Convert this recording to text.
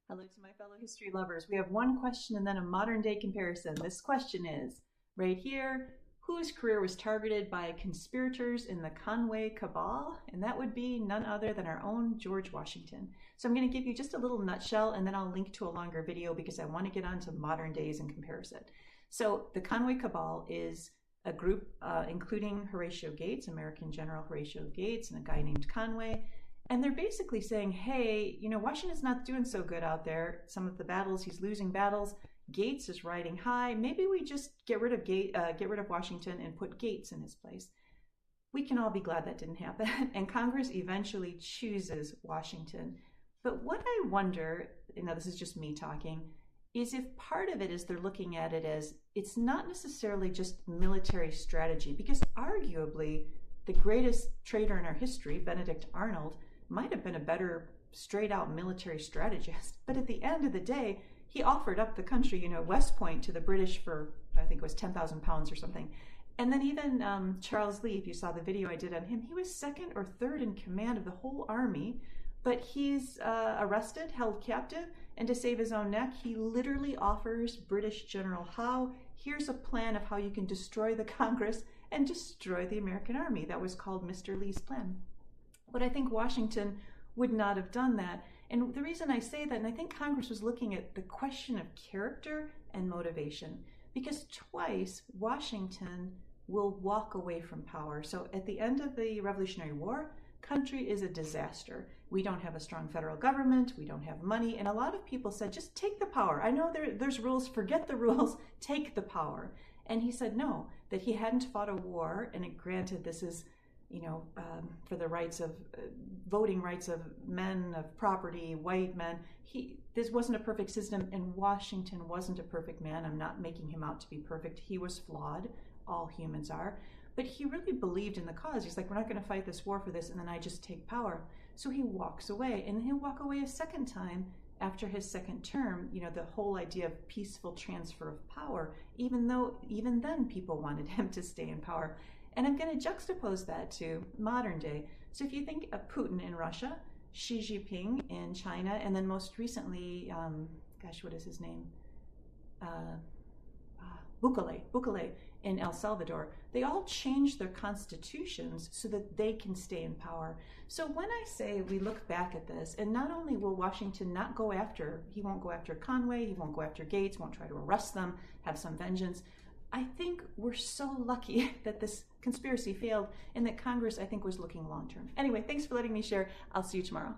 Hello to my fellow history lovers. We have one question and then a modern day comparison. This question is, right here, whose career was targeted by conspirators in the Conway Cabal? And that would be none other than our own George Washington. So I'm going to give you just a little nutshell and then I'll link to a longer video because I want to get on to modern days in comparison. So the Conway Cabal is a group including Horatio Gates, American General Horatio Gates, and a guy named Conway. And they're basically saying, hey, Washington's not doing so good out there. Some of the battles, he's losing battles. Gates is riding high. Maybe we just get rid of Washington and put Gates in his place. We can all be glad that didn't happen. And Congress eventually chooses Washington. But what I wonder, this is just me talking, is if part of it is they're looking at it as it's not necessarily just military strategy, because arguably the greatest trader in our history, Benedict Arnold, might have been a better straight out military strategist. But at the end of the day, he offered up the country, West Point to the British for, I think it was 10,000 pounds or something. And then even Charles Lee, if you saw the video I did on him, he was second or third in command of the whole army, but he's arrested, held captive, and to save his own neck, he literally offers British General Howe, here's a plan of how you can destroy the Congress and destroy the American army. That was called Mr. Lee's plan. But I think Washington would not have done that. And the reason I say that, and I think Congress was looking at the question of character and motivation, because twice Washington will walk away from power. So at the end of the Revolutionary War, country is a disaster. We don't have a strong federal government, we don't have money, and a lot of people said, just take the power. I know there's rules, forget the rules, take the power. And he said no, that he hadn't fought a war, and granted this is for the rights of voting rights of men, of property, white men. This wasn't a perfect system, and Washington wasn't a perfect man. I'm not making him out to be perfect. He was flawed. All humans are. But he really believed in the cause. He's like, we're not going to fight this war for this, and then I just take power. So he walks away, and he'll walk away a second time after his second term. The whole idea of peaceful transfer of power, even then people wanted him to stay in power. And I'm going to juxtapose that to modern day. So if you think of Putin in Russia, Xi Jinping in China, and then most recently, what is his name? Bukele in El Salvador, they all changed their constitutions so that they can stay in power. So when I say we look back at this, and not only will Washington he won't go after Conway, he won't go after Gates, won't try to arrest them, have some vengeance. I think we're so lucky that this conspiracy failed and that Congress, I think, was looking long term. Anyway, thanks for letting me share. I'll see you tomorrow.